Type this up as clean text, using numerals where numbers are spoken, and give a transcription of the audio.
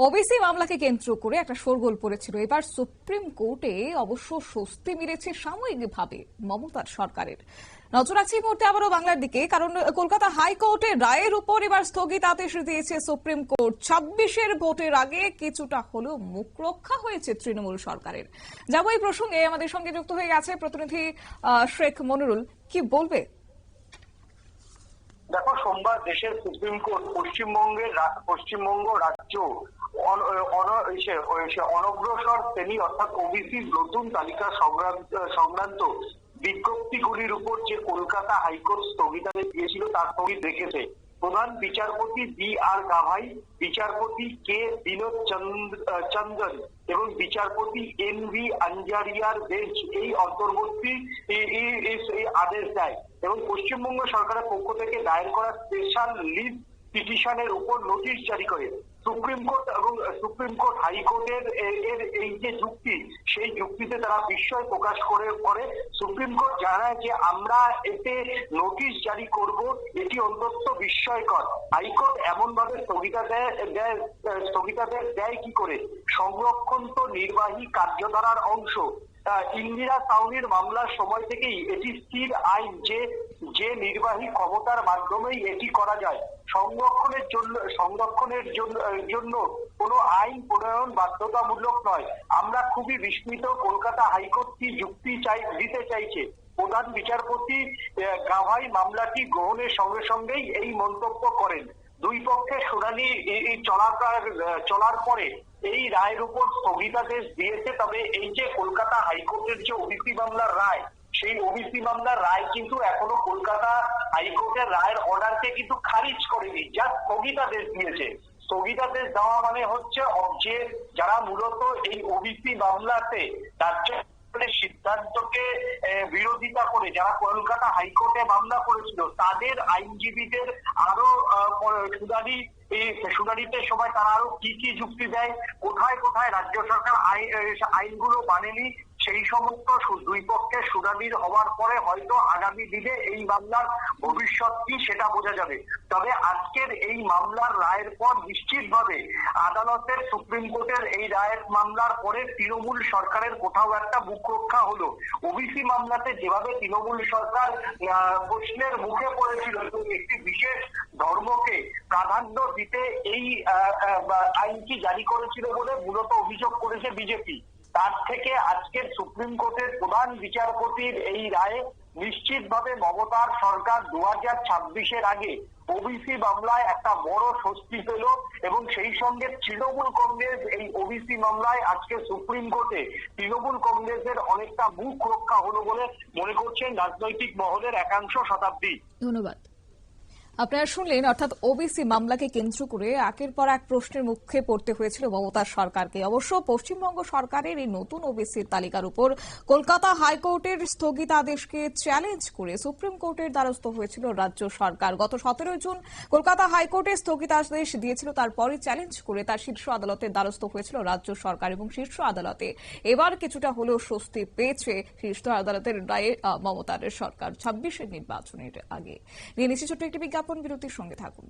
OBC মামলাকে কেন্দ্র করে একটা শোরগোল পড়েছিল। এবার সুপ্রিম কোর্টে অবশ্য স্বস্তি মিলেছে সাময়িকভাবে মমতার সরকারের। নজর রাখছি এই মুহূর্তে আবারও বাংলার দিকে, কারণ কলকাতা হাইকোর্টের রায়ের উপর এবার স্থগিতাদেশ দিয়েছে সুপ্রিম কোর্ট। 26-এর ভোটের আগে কিছুটা হলেও মুখ রক্ষা হয়েছে তৃণমূল সরকারের। যাবো এই প্রসঙ্গে, আমাদের সঙ্গে যুক্ত হয়ে গেছে প্রতিনিধি শেখ মনিরুল। কি বলবে? দেখো, সোমবার দেশের সুপ্রিম কোর্ট পশ্চিমবঙ্গ রাজ্য অনগ্রসর শ্রেণী অর্থাৎ ওবিসি নতুন তালিকা সংক্রান্ত বিজ্ঞপ্তিগুলির উপর যে কলকাতা হাইকোর্ট স্থগিতাদেশ দিয়েছিল তার স্থগিত রেখেছে। প্রধান বিচারপতি বি.আর. গাভাই, বিচারপতি কে বিনোদ চন্দন এবং বিচারপতি এন.ভি. আঞ্জারিয়ার বেঞ্চ এই অন্তর্বর্তী আদেশ দেয় এবং পশ্চিমবঙ্গ সরকারের পক্ষ থেকে দায়ের করা স্পেশাল লিভ পিটিশনের উপর নোটিশ জারি করে। সুপ্রিম কোর্ট হাইকোর্টের এই যে যুক্তি, সেই যুক্তিতে তারা বিস্ময় প্রকাশ করে সুপ্রিম কোর্ট জানায় যে আমরা এতে নোটিশ জারি করব, এটি অত্যন্ত বিস্ময়কর। হাইকোর্ট এমন ভাবে স্থগিতাদেশ দেয় কি করে? সংরক্ষণ তো নির্বাহী কার্যধারার অংশ। ইন্দিরা সাউনির মামলার সময় থেকেই এটি স্থির আইন যে নির্বাহী ক্ষমতার মাধ্যমেই এটি করা যায়। সংরক্ষণের জন্য কোনো আইন প্রণয়ন বাধ্যতামূলক নয়। আমরা খুবই বিস্মিত, কলকাতা হাইকোর্ট কি যুক্তি দিতে চাইছে। প্রধান বিচারপতি গাভাই মামলাটি গ্রহণের সঙ্গে সঙ্গেই এই মন্তব্য করেন। দুই পক্ষের শুনানি চলার পরে এই রায়ের উপর স্থগিতাদেশ দিয়েছে। তবে এই যে কলকাতা হাইকোর্টের যে ওবিসি মামলার রায়, সেই ওবিসি মামলার রায় কিন্তু এখনো কলকাতা হাইকোর্টের রায়ের অর্ডারকে কিন্তু খারিজ করেনি, যা স্থগিতাদেশ দিয়েছে। স্থগিতাদেশ দেওয়া মানে হচ্ছে যে যারা মূলত এই ওবিসি মামলাতে সিদ্ধান্তকে বিরোধিতা করে যারা কলকাতা হাইকোর্টে মামলা করেছিল, তাদের আইনজীবীদের আরো শুনানিতে সময় তারা আরো কি কি যুক্তি দেয়, কোথায় কোথায় রাজ্য সরকার আইনগুলো মানেনি, সেই সমস্ত দুই পক্ষের শুনানির হওয়ার পরে হয়তো আগামী দিনে এই মামলার ভবিষ্যৎ কি সেটা বোঝা যাবে। তবে আজকের এই মামলার রায়ের পর নিশ্চিতভাবে আদালতের সুপ্রিম কোর্টের এই রায়ের মামলার পরে তৃণমূল সরকারের কোথাও একটা মুখ রক্ষা হলো। ওবিসি মামলাতে যেভাবে তৃণমূল সরকার প্রশ্নের মুখে পড়েছিল এবং একটি বিশেষ ধর্মকে প্রাধান্য দিতে এই আইনটি জারি করেছিল বলে মূলত অভিযোগ করেছে বিজেপি, তার থেকে আজকের সুপ্রিম কোর্টের প্রধান বিচারপতির এই রায়ে নিশ্চিতভাবে মমতার সরকার 2026-এর আগে ওবিসি মামলায় একটা বড় স্বস্তি পেল এবং সেই সঙ্গে তৃণমূল কংগ্রেস এই ওবিসি মামলায় আজকে সুপ্রিম কোর্টে তৃণমূল কংগ্রেসের অনেকটা মুখ রক্ষা হলো বলে মনে করছেন রাজনৈতিক মহলের একাংশ। শতাব্দী, ধন্যবাদ। আপনারা শুনলেন, অর্থাৎ ওবিসি মামলাকে কেন্দ্র করে একের পর এক প্রশ্নের মুখে পড়তে হয়েছিল মমতার সরকারকে। অবশ্য পশ্চিমবঙ্গ সরকারের এই নতুন ওবিসির তালিকার উপর কলকাতা হাইকোর্টের স্থগিতাদেশকে চ্যালেঞ্জ করে সুপ্রিম কোর্টের দ্বারস্থ হয়েছিল রাজ্য সরকার। গত 17 জুন কলকাতা হাইকোর্টে স্থগিতাদেশ দিয়েছিল, তারপরে চ্যালেঞ্জ করে তার শীর্ষ আদালতের দ্বারস্থ হয়েছিল রাজ্য সরকার এবং শীর্ষ আদালতে এবার কিছুটা হলেও স্বস্তি পেয়েছে শীর্ষ আদালতের রায়ে মমতার সরকার 26-এর নির্বাচনের আগে। নিয়ে নিচ্ছি ছোট্ট একটি বিজ্ঞাপন বিরতির, সঙ্গে থাকুন।